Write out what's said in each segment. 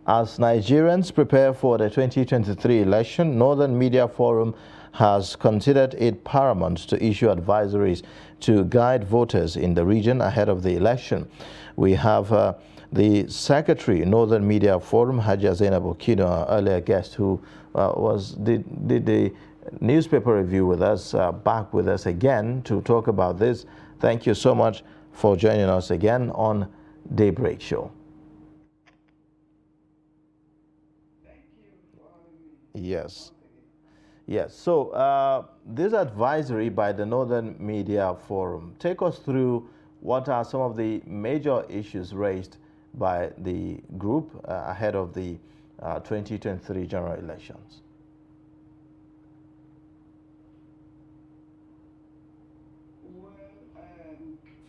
As Nigerians prepare for the 2023 election, Northern Media Forum has considered it paramount to issue advisories to guide voters in the region ahead of the election. We have the Secretary, Northern Media Forum, Haja Zainab Okino, our earlier guest, who did the newspaper review with us, back with us again to talk about this. Thank you so much for joining us again on Daybreak Show. Yes. Yes. So this advisory by the Northern Media Forum, take us through what are some of the major issues raised by the group ahead of the 2023 general elections.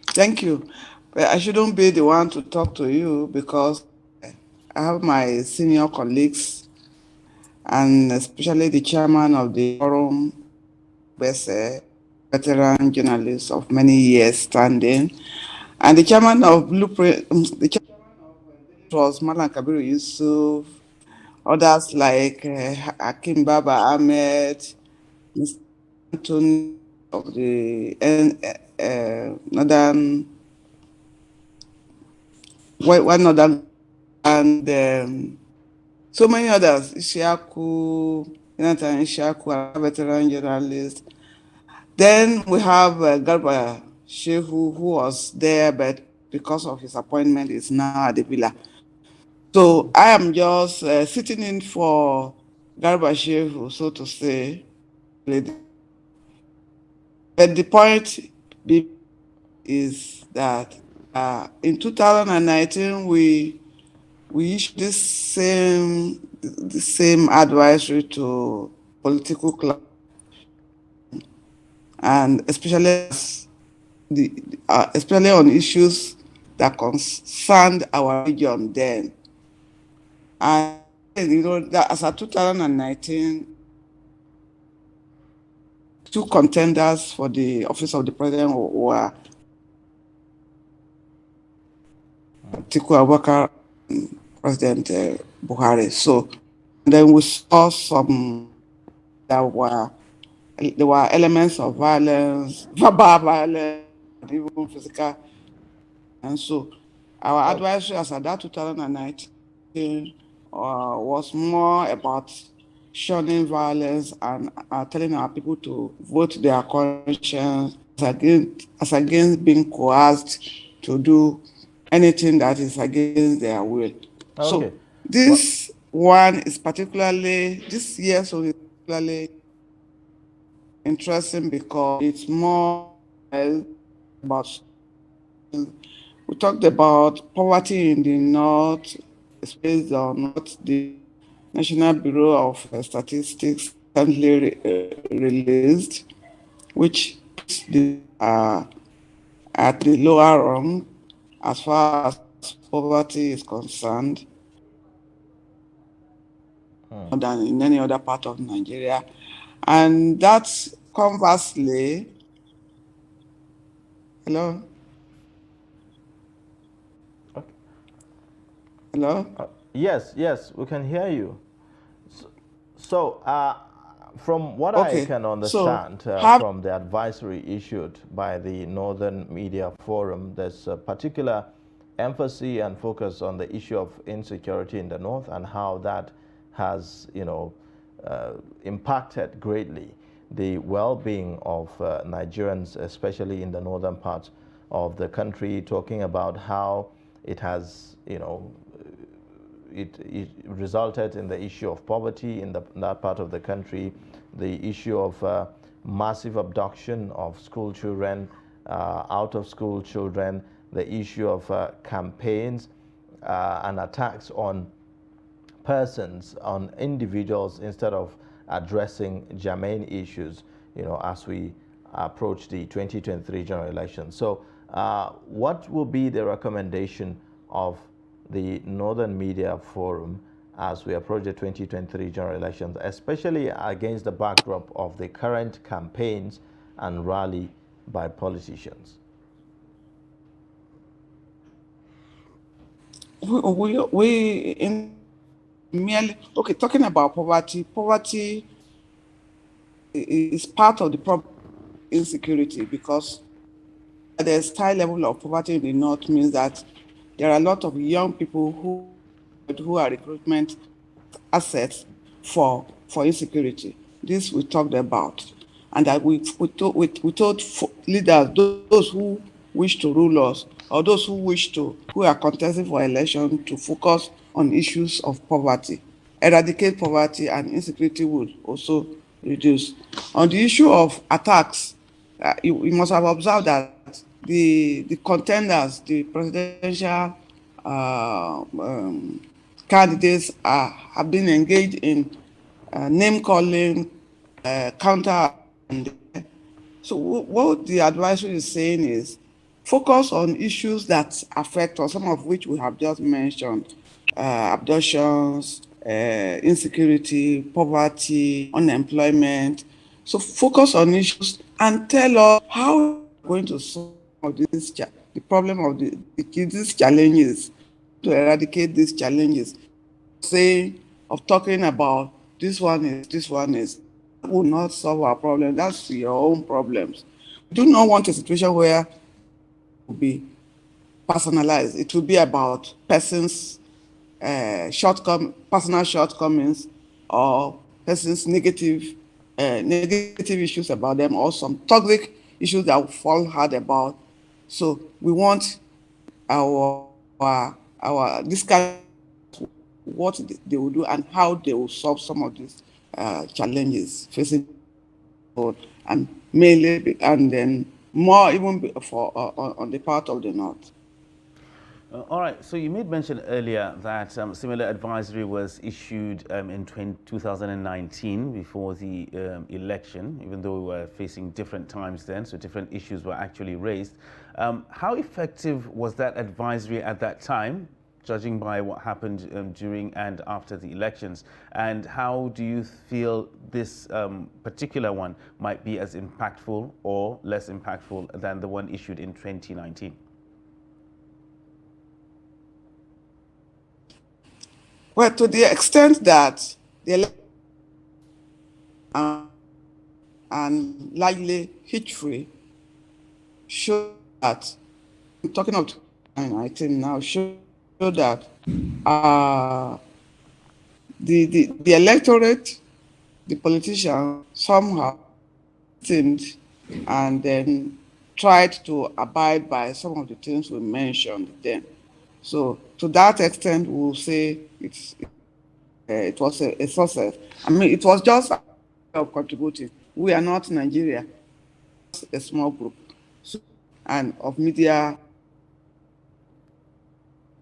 Thank you. But I shouldn't be the one to talk to you because I have my senior colleagues and especially the chairman of the forum, Bese, veteran journalist of many years standing, and the chairman of Blueprint, the chairman of was Malan Kabiru Yusuf, others like Hakim Baba Ahmed, Mr. Anthony of the Northern, one Northern, and so many others, Ishaku, Jonathan Ishaku, a veteran journalist. Then we have Garba Shehu, who was there, but because of his appointment, is now at the villa. So I am just sitting in for Garba Shehu, so to say. But the point is that in 2019, we issued the same advisory to political clubs, and especially on issues that concerned our region then. And that as of 2019, two contenders for the office of the president were Atiku Abubakar and President Buhari. So then we saw there were elements of violence, verbal violence, and even physical. And so our advisory as at that 2019 was more about shunning violence and telling our people to vote their conscience as against being coerced to do anything that is against their will. Okay. So this year is particularly interesting because it's more about, we talked about poverty in the North. It's based on what the National Bureau of Statistics recently released, which at the lower rung as far as poverty is concerned than in any other part of Nigeria. And that's conversely, hello? Okay. Hello? Yes, we can hear you. So from what I can understand from the advisory issued by the Northern Media Forum, there's a particular emphasis and focus on the issue of insecurity in the North and how that has, impacted greatly the well-being of Nigerians, especially in the northern parts of the country, talking about how it has, it resulted in the issue of poverty in that part of the country, the issue of massive abduction of school children, out-of-school children, the issue of campaigns and attacks on persons, on individuals, instead of addressing germane issues, as we approach the 2023 general election. So what will be the recommendation of the Northern Media Forum as we approach the 2023 general elections, especially against the backdrop of the current campaigns and rally by politicians? We in merely, okay, talking about poverty, poverty is part of the problem, insecurity, because there's high level of poverty in the north means that there are a lot of young people who are recruitment assets for insecurity. This we talked about, and that we told leaders, those who wish to rule us, or those who are contesting for election, to focus on issues of poverty, eradicate poverty, and insecurity would also reduce. On the issue of attacks, you must have observed that the contenders, the presidential candidates have been engaged in name calling, counter. So what the advisory is saying is focus on issues that affect us, some of which we have just mentioned: abductions, insecurity, poverty, unemployment. So focus on issues and tell us how you're going to solve this the problem of these challenges, to eradicate these challenges. Saying, of talking about this one is, that will not solve our problem. That's your own problems. We do not want a situation where it will be personalized. It will be about personal shortcomings, or person's negative issues about them, or some toxic issues that will fall hard about. So we want our this kind, what they will do and how they will solve some of these challenges facing both, and mainly, and then more even for on the part of the north. All right, so you made mention earlier that similar advisory was issued in 2019 before the election, even though we were facing different times then, so different issues were actually raised. How effective was that advisory at that time, judging by what happened during and after the elections? And how do you feel this particular one might be as impactful or less impactful than the one issued in 2019? Well, to the extent that the election and largely hitch-free show that, I'm talking of 2019 now, show that uh, the electorate, the politicians somehow listened and then tried to abide by some of the things we mentioned then. So to that extent, we'll say it was a success. I mean, it was just a of contributing. We are not Nigeria, a small group, so, and of media.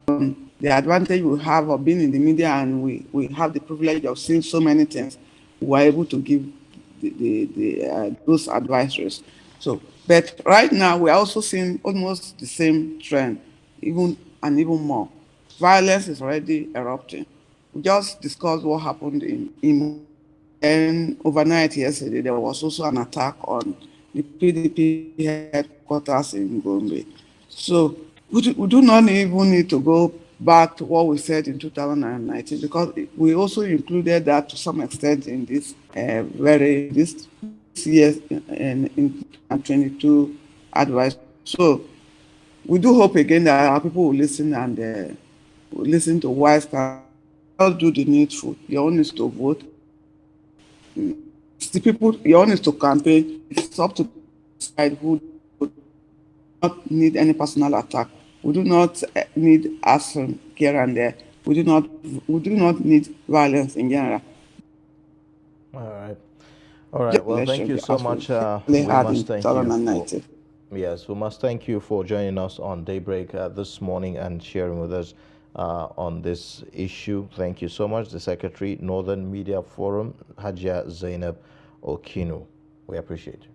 The advantage we have of being in the media, and we have the privilege of seeing so many things, we are able to give those advisories. So, but right now we are also seeing almost the same trend, even more. Violence is already erupting. We just discussed what happened in and overnight yesterday. There was also an attack on the PDP headquarters in Gombe. So we do not even need to go back to what we said in 2019, because we also included that to some extent in this this year's in 22 advice. So we do hope again that our people will listen, and will listen to wise counsel. Do the needful. Your own is to vote. It's the people. Your own is to campaign. It's up to decide who do not need any personal attack. We do not need action here and there. We do not need violence in general. All right. All right. Well, thank Election, you so as we much. We had in must thank you for 2019. Yes, we must thank you for joining us on Daybreak this morning and sharing with us on this issue. Thank you so much, the Secretary, Northern Media Forum, Hajia Zainab Okinu. We appreciate you.